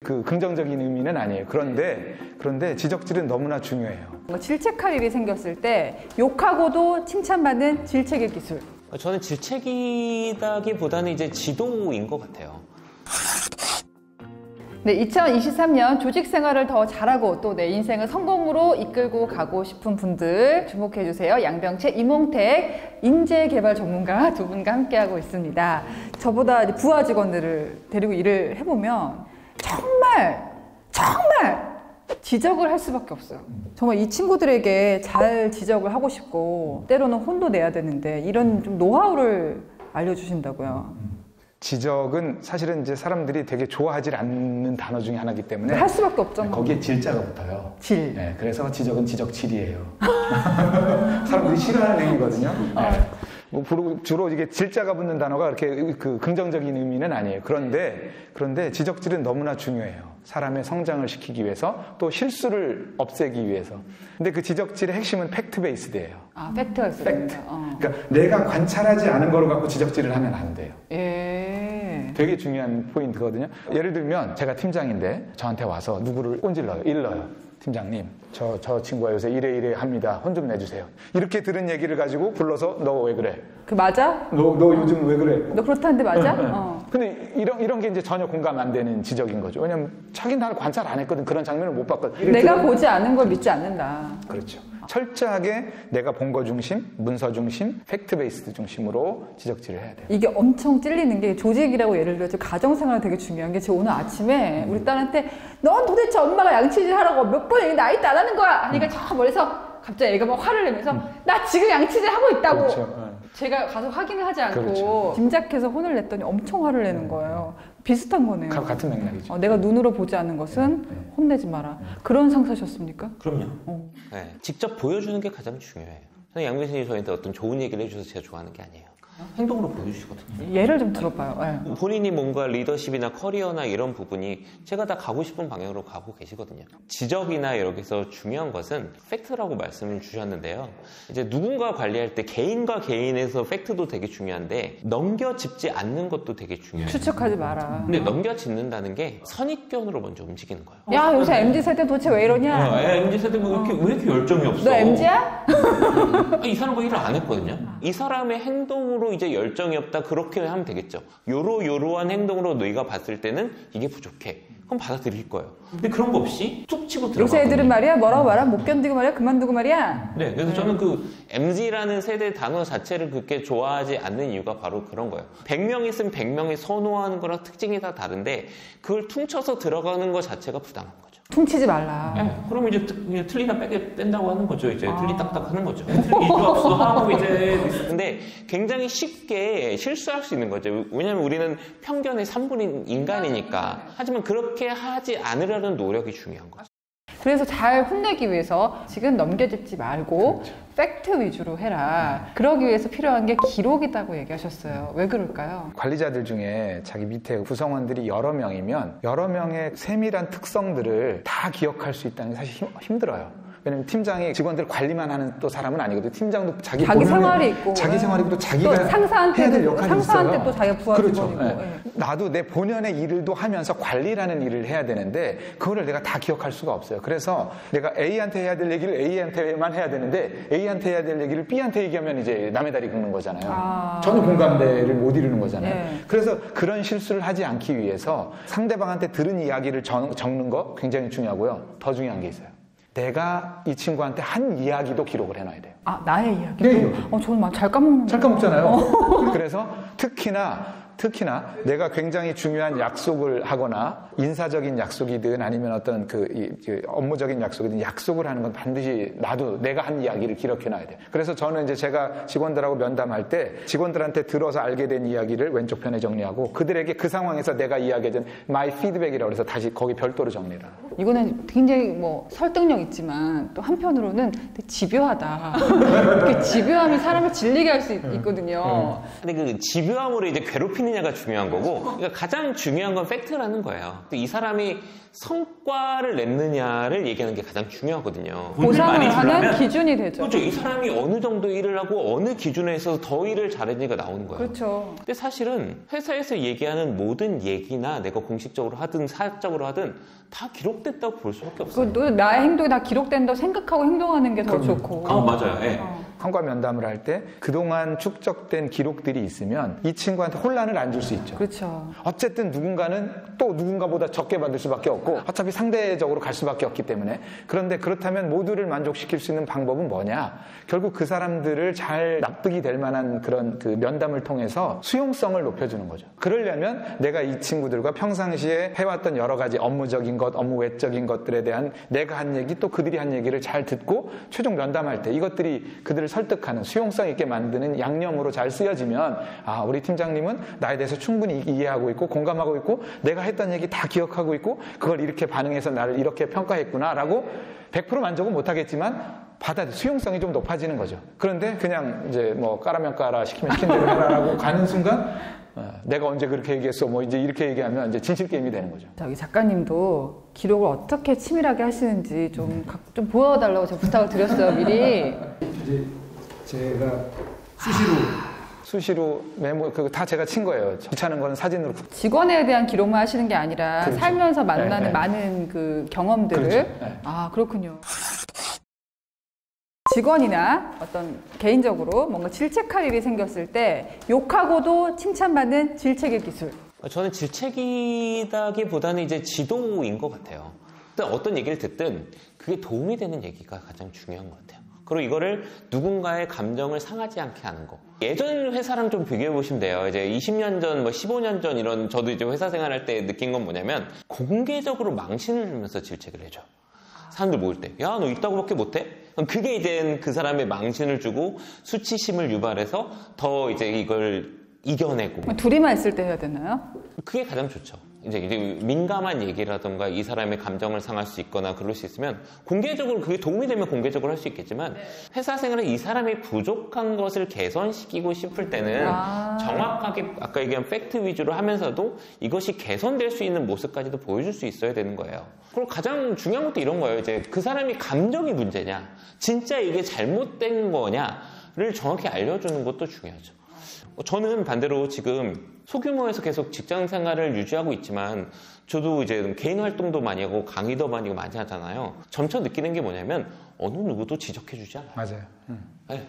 그 긍정적인 의미는 아니에요. 그런데 지적질은 너무나 중요해요. 질책할 일이 생겼을 때 욕하고도 칭찬받는 질책의 기술. 저는 질책이라기보다는 이제 지도인 것 같아요. 네, 2023년 조직 생활을 더 잘하고 또 내 인생을 성공으로 이끌고 가고 싶은 분들 주목해 주세요. 양병채, 이몽택 인재개발 전문가 두 분과 함께하고 있습니다. 저보다 부하 직원들을 데리고 일을 해보면 정말 지적을 할 수밖에 없어요. 정말 이 친구들에게 잘 지적을 하고 싶고 때로는 혼도 내야 되는데 이런 좀 노하우를 알려주신다고요. 지적은 사실은 이제 사람들이 되게 좋아하지 않는 단어 중에 하나이기 때문에 할 수밖에 없잖아요. 거기에 질자가 붙어요. 질. 네, 그래서 지적은 지적질이에요. 사람들이 싫어하는 행위거든요. 네. 뭐 주로 이게 질자가 붙는 단어가 그렇게 그 긍정적인 의미는 아니에요. 그런데 지적질은 너무나 중요해요. 사람의 성장을 시키기 위해서 또 실수를 없애기 위해서. 근데 그 지적질의 핵심은 팩트 베이스드예요. 아, 팩트가 있어요. 팩트. 그러니까 내가 관찰하지 않은 거로 갖고 지적질을 하면 안 돼요. 예. 되게 중요한 포인트거든요. 예를 들면 제가 팀장인데 저한테 와서 누구를 꼰질러요. 일러요. 팀장님, 저 친구가 요새 이래 합니다. 혼 좀 내주세요. 이렇게 들은 얘기를 가지고 불러서 너 왜 그래? 그 맞아? 너 요즘 왜 그래? 너 그렇다는데 맞아? 근데 이런 게 이제 전혀 공감 안 되는 지적인 거죠. 왜냐면 자기는 나를 관찰 안 했거든. 그런 장면을 못 봤거든. 내가 보지 않은 걸 믿지 않는다. 그렇죠. 철저하게 내가 본 거 중심, 문서 중심, 팩트 베이스드 중심으로 지적질을 해야 돼요. 이게 엄청 찔리는 게 조직이라고 예를 들어 가정생활 되게 중요한 게 제가 오늘 아침에 우리 딸한테 넌 도대체 엄마가 양치질 하라고 몇 번 나이트 안 하는 거야 하니까 저 멀리서 갑자기 애가 막 화를 내면서 나 지금 양치질 하고 있다고. 그렇죠. 제가 가서 확인을 하지 않고 그렇죠. 짐작해서 혼을 냈더니 엄청 화를 내는 거예요. 비슷한 거네요. 같은 맥락이죠. 내가 눈으로 보지 않는 것은 혼내지 마라. 그런 상사셨습니까? 그럼요. 네, 직접 보여주는 게 가장 중요해요. 저는 양 교수님이 저한테 어떤 좋은 얘기를 해주셔서 제가 좋아하는 게 아니에요. 행동으로 보여주시거든요. 예를 좀 들어봐요. 네. 본인이 뭔가 리더십이나 커리어나 이런 부분이 제가 다 가고 싶은 방향으로 가고 계시거든요. 지적이나 여기서 중요한 것은 팩트라고 말씀을 주셨는데요. 이제 누군가 관리할 때 개인과 개인에서 팩트도 되게 중요한데 넘겨짚지 않는 것도 되게 중요해요. 추측하지 마라. 근데 넘겨짚는다는 게 선입견으로 먼저 움직이는 거예요. 야, 요새 MZ세대 도대체 왜 이러냐? MZ세대 뭐 왜 이렇게 열정이 없어? 너 MZ야? 이 사람 뭐 일을 안 했거든요. 이 사람의 행동으로 이제 열정이 없다 그렇게 하면 되겠죠. 요러한 행동으로 너희가 봤을 때는 이게 부족해. 그럼 받아들일 거예요. 근데 그런 거 없이 툭 치고 들어가거든요. 요새 애들은 말이야 뭐라고 말하 못 견디고 말이야 그만두고 말이야. 네, 그래서 저는 그 MZ라는 세대 단어 자체를 그렇게 좋아하지 않는 이유가 바로 그런 거예요. 100명 있으면 100명이 선호하는 거랑 특징이 다 다른데 그걸 퉁쳐서 들어가는 것 자체가 부당한 거죠. 퉁치지 말라. 네, 그럼 이제 그냥 틀리다 뺀다고 하는 거죠. 이제 틀리딱딱 하는 거죠. 이조합수 하고 이제. 근데 굉장히 쉽게 실수할 수 있는 거죠. 왜냐하면 우리는 편견의 3분인 인간이니까. 하지만 그렇게 하지 않으려는 노력이 중요한 거죠. 그래서 잘 혼내기 위해서 지금 넘겨짚지 말고 그렇죠. 팩트 위주로 해라. 그러기 위해서 필요한 게 기록이라고 얘기하셨어요. 왜 그럴까요? 관리자들 중에 자기 밑에 구성원들이 여러 명이면 여러 명의 세밀한 특성들을 다 기억할 수 있다는 게 사실 힘들어요. 왜냐면 팀장이 직원들 관리만 하는 또 사람은 아니거든요. 팀장도 자기 생활이 있고 자기 생활이 있고 또 자기가 해야 될 역할이 상사한테 있어요. 또 자기가 부하 그렇죠. 직원이고. 네. 나도 내 본연의 일도 하면서 관리라는 일을 해야 되는데 그거를 내가 다 기억할 수가 없어요. 그래서 내가 A한테 해야 될 얘기를 A한테만 해야 되는데 A한테 해야 될 얘기를 B한테 얘기하면 이제 남의 다리 긁는 거잖아요. 전혀 공감대를 못 이루는 거잖아요. 네. 그래서 그런 실수를 하지 않기 위해서 상대방한테 들은 이야기를 적는 거 굉장히 중요하고요. 더 중요한 게 있어요. 내가 이 친구한테 한 이야기도 기록을 해놔야 돼요. 아, 나의 이야기? 네. 저는 막 잘 까먹는 잘 까먹잖아요. 그래서 특히나 내가 굉장히 중요한 약속을 하거나 인사적인 약속이든 아니면 어떤 업무적인 약속이든 약속을 하는 건 반드시 내가 한 이야기를 기록해놔야 돼요. 그래서 저는 이제 제가 직원들하고 면담할 때 직원들한테 들어서 알게 된 이야기를 왼쪽 편에 정리하고 그들에게 그 상황에서 내가 이야기해준 my feedback이라고 해서 다시 거기 별도로 정리를 해요. 이거는 굉장히 설득력 있지만 또 한편으로는 되게 집요하다. 그 집요함이 사람을 질리게 할 수 있거든요. 근데 그 집요함으로 이제 괴롭히는 했느냐가 중요한 거고, 그러니까 가장 중요한 건 팩트라는 거예요. 이 사람이 성과를 냈느냐를 얘기하는 게 가장 중요하거든요. 보상을 하는 기준이 되죠. 그렇죠. 이 사람이 어느 정도 일을 하고 어느 기준에 있어서 더 일을 잘했느냐가 나오는 거예요. 그렇죠. 근데 사실은 회사에서 얘기하는 모든 얘기나 내가 공식적으로 하든 사적으로 하든 다 기록됐다고 볼 수밖에 없어요. 나의 행동이 다 기록된다고 생각하고 행동하는 게 더 좋고. 맞아요. 네. 성과 면담을 할 때 그동안 축적된 기록들이 있으면 이 친구한테 혼란을 안 줄 수 있죠. 그렇죠. 어쨌든 누군가는 또 누군가보다 적게 받을 수밖에 없고 어차피 상대적으로 갈 수밖에 없기 때문에. 그런데 그렇다면 모두를 만족시킬 수 있는 방법은 뭐냐? 결국 그 사람들을 잘 납득이 될 만한 그런 그 면담을 통해서 수용성을 높여주는 거죠. 그러려면 내가 이 친구들과 평상시에 해왔던 여러 가지 업무적인 것, 업무 외적인 것들에 대한 내가 한 얘기 또 그들이 한 얘기를 잘 듣고 최종 면담할 때 이것들이 그들을 설득하는 수용성 있게 만드는 양념으로 잘 쓰여지면 아, 우리 팀장님은 나에 대해서 충분히 이해하고 있고 공감하고 있고 내가 했던 얘기 다 기억하고 있고 그걸 이렇게 반응해서 나를 이렇게 평가했구나 라고 100% 만족은 못하겠지만 수용성이 좀 높아지는 거죠. 그런데 그냥 이제 뭐 까라면 까라 시키면 시킨 대로 해라라고 가는 순간 내가 언제 그렇게 얘기했어 뭐 이제 이렇게 얘기하면 이제 진실 게임이 되는 거죠. 저기 작가님도 기록을 어떻게 치밀하게 하시는지 좀 보여달라고 제가 부탁을 드렸어요 미리. 이제 제가 수시로 메모 그거 다 제가 친 거예요. 귀찮은 거는 사진으로. 직원에 대한 기록만 하시는 게 아니라 그렇죠. 살면서 만나는 네. 많은 그 경험들을. 그렇죠. 네. 아 그렇군요. 직원이나 어떤 개인적으로 뭔가 질책할 일이 생겼을 때 욕하고도 칭찬받는 질책의 기술. 저는 질책이다기보다는 이제 지도인 것 같아요. 어떤 얘기를 듣든 그게 도움이 되는 얘기가 가장 중요한 것 같아요. 그리고 이거를 누군가의 감정을 상하지 않게 하는 거. 예전 회사랑 좀 비교해 보시면 돼요. 이제 20년 전, 15년 전 이런 저도 이제 회사 생활할 때 느낀 건 뭐냐면 공개적으로 망신을 주면서 질책을 해줘. 사람들 모일 때, 야, 너 이따고밖에 못해? 그럼 그게 이제 그 사람의 망신을 주고 수치심을 유발해서 더 이제 이걸 이겨내고. 둘이만 있을 때 해야 되나요? 그게 가장 좋죠. 이제 민감한 얘기라던가 이 사람의 감정을 상할 수 있거나 그럴 수 있으면 공개적으로 그게 도움이 되면 공개적으로 할 수 있겠지만 회사 생활에 이 사람이 부족한 것을 개선시키고 싶을 때는 정확하게 아까 얘기한 팩트 위주로 하면서도 이것이 개선될 수 있는 모습까지도 보여줄 수 있어야 되는 거예요. 그리고 가장 중요한 것도 이런 거예요. 이제 그 사람이 감정이 문제냐, 진짜 이게 잘못된 거냐를 정확히 알려주는 것도 중요하죠. 저는 반대로 지금 소규모에서 계속 직장 생활을 유지하고 있지만 저도 이제 개인 활동도 많이 하고 강의도 많이 하잖아요. 점차 느끼는 게 뭐냐면 어느 누구도 지적해주지 않아요. 맞아요. 네.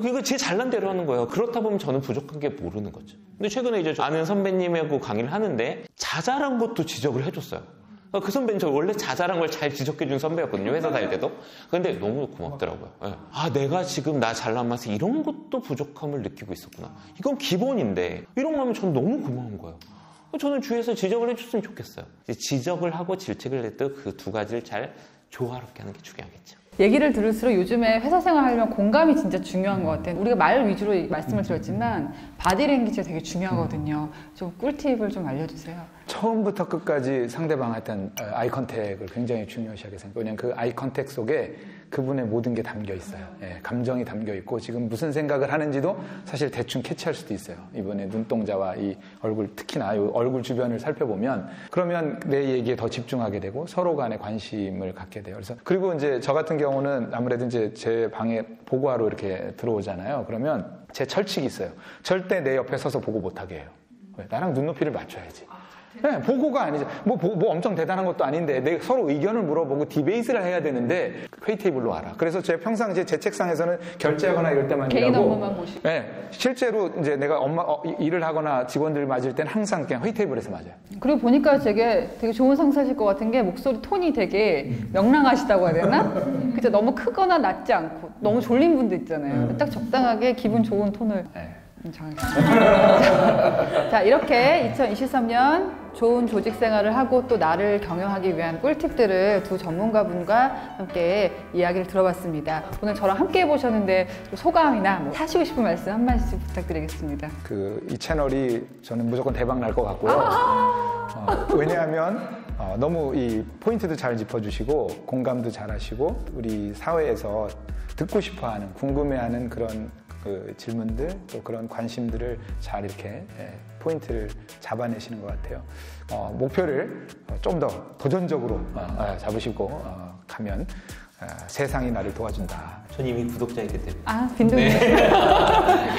이거 제 잘난 대로 하는 거예요. 그렇다 보면 저는 부족한 게 모르는 거죠. 근데 최근에 이제 아는 선배님하고 강의를 하는데 자잘한 것도 지적을 해줬어요. 그 선배는 저 원래 자잘한 걸 잘 지적해준 선배였거든요. 회사 다닐 때도. 근데 너무 고맙더라고요. 네. 아, 내가 지금 나 잘난 맛에 이런 것도 부족함을 느끼고 있었구나. 이건 기본인데 이런 거 하면 저는 너무 고마운 거예요. 저는 주위에서 지적을 해줬으면 좋겠어요. 지적을 하고 질책을 낼 때 그 두 가지를 잘 조화롭게 하는 게 중요하겠죠. 얘기를 들을수록 요즘에 회사 생활하려면 공감이 진짜 중요한 것 같아요. 우리가 말 위주로 말씀을 드렸지만 바디랭귀지가 되게 중요하거든요. 좀 꿀팁을 좀 알려주세요. 처음부터 끝까지 상대방한테 아이 컨택을 굉장히 중요시하게 생각해요. 왜냐하면 그 아이 컨택 속에 그분의 모든 게 담겨 있어요. 예, 감정이 담겨 있고 지금 무슨 생각을 하는지도 사실 대충 캐치할 수도 있어요. 이번에 눈동자와 이 얼굴, 특히나 이 얼굴 주변을 살펴보면 그러면 내 얘기에 더 집중하게 되고 서로 간에 관심을 갖게 돼요. 그래서 그리고 이제 저 같은 경우는 아무래도 이제 제 방에 보고하러 이렇게 들어오잖아요. 그러면 제 철칙이 있어요. 절대 내 옆에 서서 보고 못하게 해요. 왜? 나랑 눈높이를 맞춰야지. 네, 보고가 아니죠. 뭐 엄청 대단한 것도 아닌데 내가 서로 의견을 물어보고 디베이트를 해야 되는데 회의 테이블로 와라. 그래서 제 평상시에 제 책상에서는 결제하거나 이럴 때만 개인 일하고 업무만 보시고. 네, 실제로 이제 내가 일을 하거나 직원들 맞을 땐 항상 그냥 회의 테이블에서 맞아요. 그리고 보니까 되게 좋은 상사실 것 같은 게 목소리 톤이 되게 명랑하시다고 해야 되나? 그죠? 너무 크거나 낮지 않고 너무 졸린 분들 있잖아요. 딱 적당하게 기분 좋은 톤을. 네. 자, 이렇게 2023년 좋은 조직 생활을 하고 또 나를 경영하기 위한 꿀팁들을 두 전문가분과 함께 이야기를 들어봤습니다. 오늘 저랑 함께 해보셨는데 소감이나 뭐 하시고 싶은 말씀 한 말씀 부탁드리겠습니다. 이 채널이 저는 무조건 대박 날 것 같고요. 왜냐하면 너무 이 포인트도 잘 짚어주시고 공감도 잘 하시고 우리 사회에서 듣고 싶어하는 궁금해하는 그런 그 질문들 또 그런 관심들을 잘 이렇게 포인트를 잡아내시는 것 같아요. 목표를 좀 더 도전적으로 잡으시고 가면 세상이 나를 도와준다. 전 이미 구독자이기 때문에. 아, 빈둥이.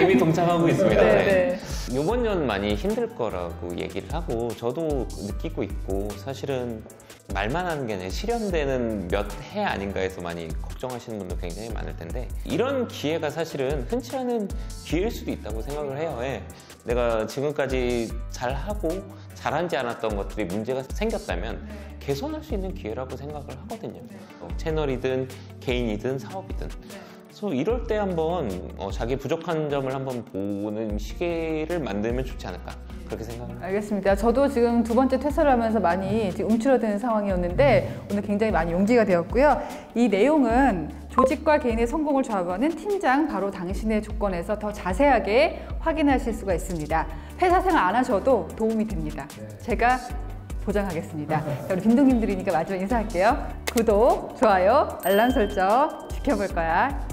이미 동참하고 있습니다. 네, 네. 이번 년 많이 힘들 거라고 얘기를 하고 저도 느끼고 있고 사실은 말만 하는 게 아니라 실현되는 몇 해 아닌가 해서 많이 걱정하시는 분도 굉장히 많을 텐데 이런 기회가 사실은 흔치 않은 기회일 수도 있다고 생각을 해요. 예. 내가 지금까지 잘하고 잘하지 않았던 것들이 문제가 생겼다면 개선할 수 있는 기회라고 생각을 하거든요. 채널이든 개인이든 사업이든. 그래서 이럴 때 한번 자기 부족한 점을 한번 보는 시기를 만들면 좋지 않을까 그렇게 생각을 합니다. 알겠습니다. 저도 지금 두 번째 퇴사를 하면서 많이 지금 움츠러드는 상황이었는데 오늘 굉장히 많이 용기가 되었고요. 이 내용은 조직과 개인의 성공을 좌우하는 팀장 바로 당신의 조건에서 더 자세하게 확인하실 수가 있습니다. 회사 생활 안 하셔도 도움이 됩니다. 제가 보장하겠습니다. 자, 우리 빈둥님들이니까 마지막 인사할게요. 구독, 좋아요, 알람 설정 지켜볼 거야.